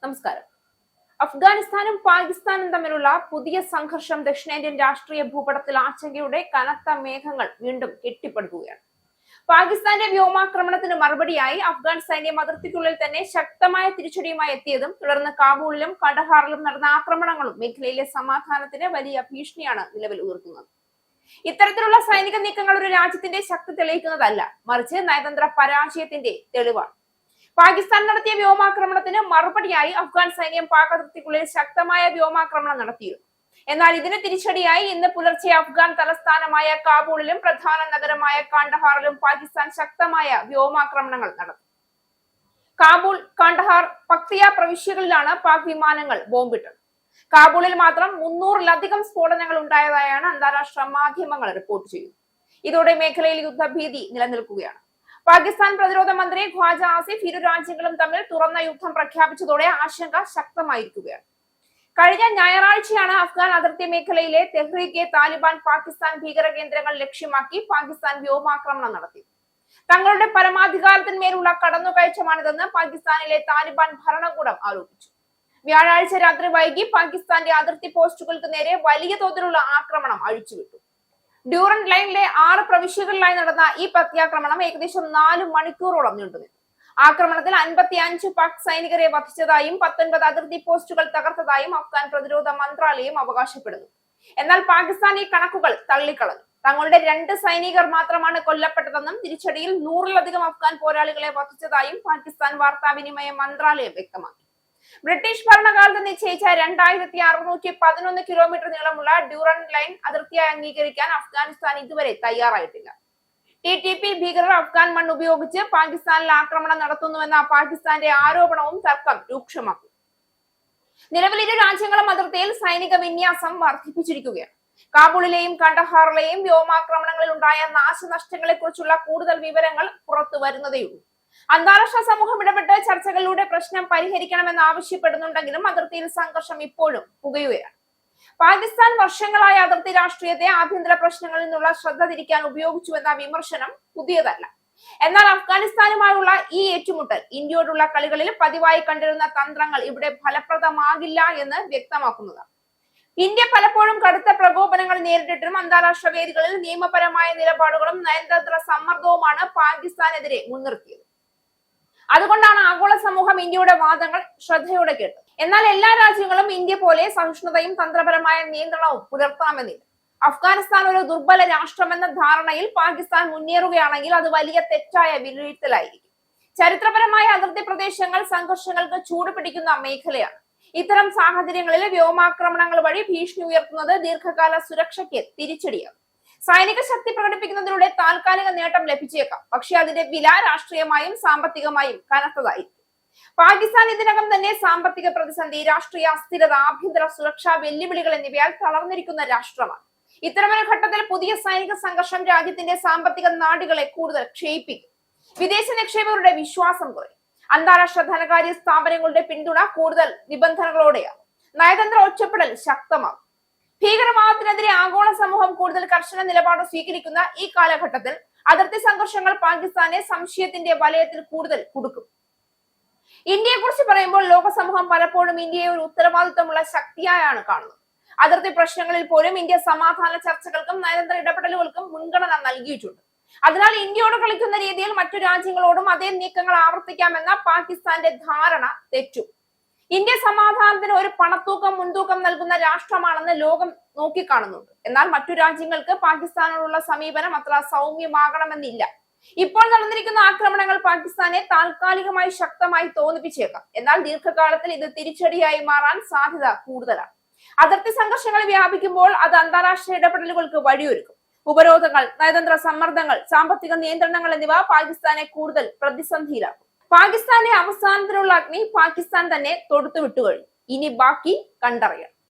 നമസ്കാരം. അഫ്ഗാനിസ്ഥാനും പാകിസ്ഥാനും തമ്മിലുള്ള പുതിയ സംഘർഷം ദക്ഷിണേന്ത്യൻ രാഷ്ട്രീയ ഭൂപടത്തിൽ ആശങ്കയുടെ കനത്ത മേഘങ്ങൾ വീണ്ടും കെട്ടിപ്പടുക്കുകയാണ്. പാകിസ്ഥാന്റെ വ്യോമാക്രമണത്തിന് മറുപടിയായി അഫ്ഗാൻ സൈന്യം അതിർത്തിക്കുള്ളിൽ തന്നെ ശക്തമായ തിരിച്ചടിയുമായി എത്തിയതും തുടർന്ന് കാബൂളിലും കണ്ടഹാറിലും നടന്ന ആക്രമണങ്ങളും മേഖലയിലെ സമാധാനത്തിന് വലിയ ഭീഷണിയാണ് നിലവിൽ ഉയർത്തുന്നത്. ഇത്തരത്തിലുള്ള സൈനിക നീക്കങ്ങൾ ഒരു രാജ്യത്തിന്റെ ശക്തി തെളിയിക്കുന്നതല്ല, മറിച്ച് നയതന്ത്ര പരാജയത്തിന്റെ തെളിവാണ്. പാകിസ്ഥാൻ നടത്തിയ വ്യോമാക്രമണത്തിന് മറുപടിയായി അഫ്ഗാൻ സൈന്യം പാക് അതിർത്തിക്കുള്ളിൽ ശക്തമായ വ്യോമാക്രമണം നടത്തിയിരുന്നു. എന്നാൽ ഇതിന് തിരിച്ചടിയായി ഇന്ന് പുലർച്ചെ അഫ്ഗാൻ തലസ്ഥാനമായ കാബൂളിലും പ്രധാന നഗരമായ കാണ്ഡഹാറിലും പാകിസ്ഥാൻ ശക്തമായ വ്യോമാക്രമണങ്ങൾ നടത്തി. കാബൂൾ, കാണ്ഡഹാർ, പക്തിയ പ്രവിശ്യകളിലാണ് പാക് വിമാനങ്ങൾ ബോംബിട്ടത്. കാബൂളിൽ മാത്രം 300-ലധികം സ്ഫോടനങ്ങൾ ഉണ്ടായതായാണ് അന്താരാഷ്ട്ര മാധ്യമങ്ങൾ റിപ്പോർട്ട് ചെയ്യുന്നത്. ഇതോടെ മേഖലയിൽ യുദ്ധഭീതി നിലനിൽക്കുകയാണ്. പാകിസ്ഥാൻ പ്രതിരോധ മന്ത്രി ഖ്വാജ ആസിഫ് ഇരു രാജ്യങ്ങളും തമ്മിൽ തുറന്ന യുദ്ധം പ്രഖ്യാപിച്ചതോടെ ആശങ്ക ശക്തമായിരിക്കുകയാണ്. കഴിഞ്ഞ ഞായറാഴ്ചയാണ് അഫ്ഗാൻ അതിർത്തി മേഖലയിലെ തെഹ്രീകെ താലിബാൻ പാകിസ്ഥാൻ ഭീകര കേന്ദ്രങ്ങൾ ലക്ഷ്യമാക്കി പാകിസ്ഥാൻ വ്യോമാക്രമണം നടത്തി. തങ്ങളുടെ പരമാധികാരത്തിന്മേലുള്ള കടന്നുകയറ്റമാണിതെന്ന് പാകിസ്ഥാനിലെ താലിബാൻ ഭരണകൂടം ആരോപിച്ചു. വ്യാഴാഴ്ച രാത്രി വൈകി പാകിസ്ഥാന്റെ അതിർത്തി പോസ്റ്റുകൾക്ക് നേരെ വലിയ തോതിലുള്ള ആക്രമണം അഴിച്ചുവിട്ടു. ഡ്യൂറന്റ് ലൈനിലെ 6 പ്രവിശ്യകളിലായി നടന്ന ഈ പ്രത്യാക്രമണം ഏകദേശം 4 മണിക്കൂറോളം നീണ്ടുനിന്നു. ആക്രമണത്തിൽ 55 പാക് സൈനികരെ വധിച്ചതായും 19 അതിർത്തി പോസ്റ്റുകൾ തകർത്തതായും അഫ്ഗാൻ പ്രതിരോധ മന്ത്രാലയം അവകാശപ്പെടുന്നു. എന്നാൽ പാകിസ്ഥാൻ ഈ കണക്കുകൾ തള്ളിക്കളഞ്ഞു. തങ്ങളുടെ 2 സൈനികർ മാത്രമാണ് കൊല്ലപ്പെട്ടതെന്നും തിരിച്ചടിയിൽ 100-ലധികം അഫ്ഗാൻ പോരാളികളെ വധിച്ചതായും പാകിസ്ഥാൻ വാർത്താവിനിമയ മന്ത്രാലയം വ്യക്തമാക്കി. ബ്രിട്ടീഷ് ഭരണകാലത്ത് നിശ്ചയിച്ച 2611 കിലോമീറ്റർ നീളമുള്ള ഡ്യൂറന്റ് ലൈൻ അതിർത്തിയായി അംഗീകരിക്കാൻ അഫ്ഗാനിസ്ഥാൻ ഇതുവരെ തയ്യാറായിട്ടില്ല. TTP ഭീകരർ അഫ്ഗാൻ മണ്ണ് ഉപയോഗിച്ച് പാകിസ്ഥാനിൽ ആക്രമണം നടത്തുന്നുവെന്ന പാകിസ്ഥാന്റെ ആരോപണവും തർക്കം രൂക്ഷമാക്കി. നിലവിൽ ഇരു രാജ്യങ്ങളും അതിർത്തിയിൽ സൈനിക വിന്യാസം വർദ്ധിപ്പിച്ചിരിക്കുകയാണ്. കാബൂളിലെയും കണ്ടഹാറിലെയും വ്യോമാക്രമണങ്ങളിൽ ഉണ്ടായ നാശനഷ്ടങ്ങളെ കുറിച്ചുള്ള കൂടുതൽ വിവരങ്ങൾ പുറത്തു വരുന്നതേയുള്ളൂ. അന്താരാഷ്ട്ര സമൂഹം ഇടപെട്ട് ചർച്ചകളിലൂടെ പ്രശ്നം പരിഹരിക്കണമെന്ന് ആവശ്യപ്പെടുന്നുണ്ടെങ്കിലും അതിർത്തിയിൽ സംഘർഷം ഇപ്പോഴും പുകയുകയാണ്. പാകിസ്ഥാൻ വർഷങ്ങളായ അതിർത്തി രാഷ്ട്രീയത്തെ ആഭ്യന്തര പ്രശ്നങ്ങളിൽ നിന്നുള്ള ശ്രദ്ധ തിരിക്കാൻ ഉപയോഗിച്ചുവെന്ന വിമർശനം പുതിയതല്ല. എന്നാൽ അഫ്ഗാനിസ്ഥാനുമായുള്ള ഈ ഏറ്റുമുട്ടൽ ഇന്ത്യയോടുള്ള കളികളിൽ പതിവായി കണ്ടിരുന്ന തന്ത്രങ്ങൾ ഇവിടെ ഫലപ്രദമാകില്ല എന്ന് വ്യക്തമാക്കുന്നതാണ്. ഇന്ത്യ പലപ്പോഴും കടുത്ത പ്രകോപനങ്ങൾ നേരിട്ടിട്ടും അന്താരാഷ്ട്ര വേദികളിൽ നിയമപരമായ നിലപാടുകളും നയതന്ത്ര സമ്മർദ്ദവുമാണ് പാകിസ്ഥാനെതിരെ മുൻനിർത്തിയത്. അതുകൊണ്ടാണ് ആഗോള സമൂഹം ഇന്ത്യയുടെ വാദങ്ങൾ ശ്രദ്ധയോടെ കേട്ടത്. എന്നാൽ എല്ലാ രാജ്യങ്ങളും ഇന്ത്യ പോലെ സഹിഷ്ണുതയും തന്ത്രപരമായ നിയന്ത്രണവും പുലർത്തണമെന്നില്ല. അഫ്ഗാനിസ്ഥാൻ ഒരു ദുർബല രാഷ്ട്രമെന്ന ധാരണയിൽ പാകിസ്ഥാൻ മുന്നേറുകയാണെങ്കിൽ അത് വലിയ തെറ്റായ വിലയിരുത്തലായിരിക്കും. ചരിത്രപരമായ അതിർത്തി പ്രദേശങ്ങൾ സംഘർഷങ്ങൾക്ക് ചൂടുപിടിക്കുന്ന മേഖലയാണ്. ഇത്തരം സാഹചര്യങ്ങളിൽ വ്യോമാക്രമണങ്ങൾ വഴി ഭീഷണി ഉയർത്തുന്നത് ദീർഘകാല സുരക്ഷയ്ക്ക് തിരിച്ചടിയാകും. സൈനിക ശക്തി പ്രകടിപ്പിക്കുന്നതിലൂടെ താൽക്കാലിക നേട്ടം ലഭിച്ചേക്കാം, പക്ഷേ അതിന്റെ വില രാഷ്ട്രീയമായും സാമ്പത്തികമായും കനത്തതായിരിക്കും. പാകിസ്ഥാൻ ഇതിനകം തന്നെ സാമ്പത്തിക പ്രതിസന്ധി, രാഷ്ട്രീയ അസ്ഥിരത, ആഭ്യന്തര സുരക്ഷാ വെല്ലുവിളികൾ എന്നിവയാൽ തളർന്നിരിക്കുന്ന രാഷ്ട്രമാണ്. ഇത്തരമൊരു ഘട്ടത്തിൽ പുതിയ സൈനിക സംഘർഷം രാജ്യത്തിന്റെ സാമ്പത്തിക നാടുകളെ കൂടുതൽ ക്ഷയിപ്പിക്കും. വിദേശ നിക്ഷേപകരുടെ വിശ്വാസം കുറയും. അന്താരാഷ്ട്ര ധനകാര്യ സ്ഥാപനങ്ങളുടെ പിന്തുണ കൂടുതൽ നിബന്ധനകളോടെയാണ്. നയതന്ത്ര ഒറ്റപ്പെടൽ ശക്തമാകും. ഭീകരവാദത്തിനെതിരെ ആഗോള സമൂഹം കൂടുതൽ കർശന നിലപാട് സ്വീകരിക്കുന്ന ഈ കാലഘട്ടത്തിൽ അതിർത്തി സംഘർഷങ്ങൾ പാകിസ്ഥാനെ സംശയത്തിന്റെ വലയത്തിൽ കൂടുതൽ കുടുക്കും. ഇന്ത്യയെ കുറിച്ച് പറയുമ്പോൾ ലോക സമൂഹം പലപ്പോഴും ഇന്ത്യയെ ഒരു ഉത്തരവാദിത്തമുള്ള ശക്തിയായാണ് കാണുന്നത്. അതിർത്തി പ്രശ്നങ്ങളിൽ പോലും ഇന്ത്യ സമാധാന ചർച്ചകൾക്കും നയതന്ത്ര ഇടപെടലുകൾക്കും മുൻഗണന നൽകിയിട്ടുണ്ട്. അതിനാൽ ഇന്ത്യയോട് കളിക്കുന്ന രീതിയിൽ മറ്റു രാജ്യങ്ങളോടും അതേ നീക്കങ്ങൾ ആവർത്തിക്കാമെന്ന പാകിസ്ഥാന്റെ ധാരണ തെറ്റും. ഇന്ത്യ സമാധാനത്തിന് ഒരു പണത്തൂക്കം മുൻതൂക്കം നൽകുന്ന രാഷ്ട്രമാണെന്ന് ലോകം നോക്കിക്കാണുന്നുണ്ട്. എന്നാൽ മറ്റു രാജ്യങ്ങൾക്ക് പാകിസ്ഥാനോടുള്ള സമീപനം അത്ര സൗമ്യമാകണമെന്നില്ല. ഇപ്പോൾ നടന്നിരിക്കുന്ന ആക്രമണങ്ങൾ പാകിസ്ഥാനെ താൽക്കാലികമായി ശക്തമായി തോന്നിപ്പിച്ചേക്കാം. എന്നാൽ ദീർഘകാലത്തിൽ ഇത് തിരിച്ചടിയായി മാറാൻ സാധ്യത കൂടുതലാണ്. അതിർത്തി സംഘർഷങ്ങൾ വ്യാപിക്കുമ്പോൾ അത് അന്താരാഷ്ട്ര ഇടപെടലുകൾക്ക് വഴിയൊരുക്കും. ഉപരോധങ്ങൾ, നയതന്ത്ര സമ്മർദ്ദങ്ങൾ, സാമ്പത്തിക നിയന്ത്രണങ്ങൾ എന്നിവ പാകിസ്ഥാനെ കൂടുതൽ പ്രതിസന്ധിയിലാക്കും. പാകിസ്ഥാന്റെ അവസാനത്തിനുള്ള അഗ്നി പാകിസ്ഥാൻ തന്നെ തൊടുത്തു വിട്ടുകഴിഞ്ഞു. ഇനി ബാക്കി കണ്ടറിയാം.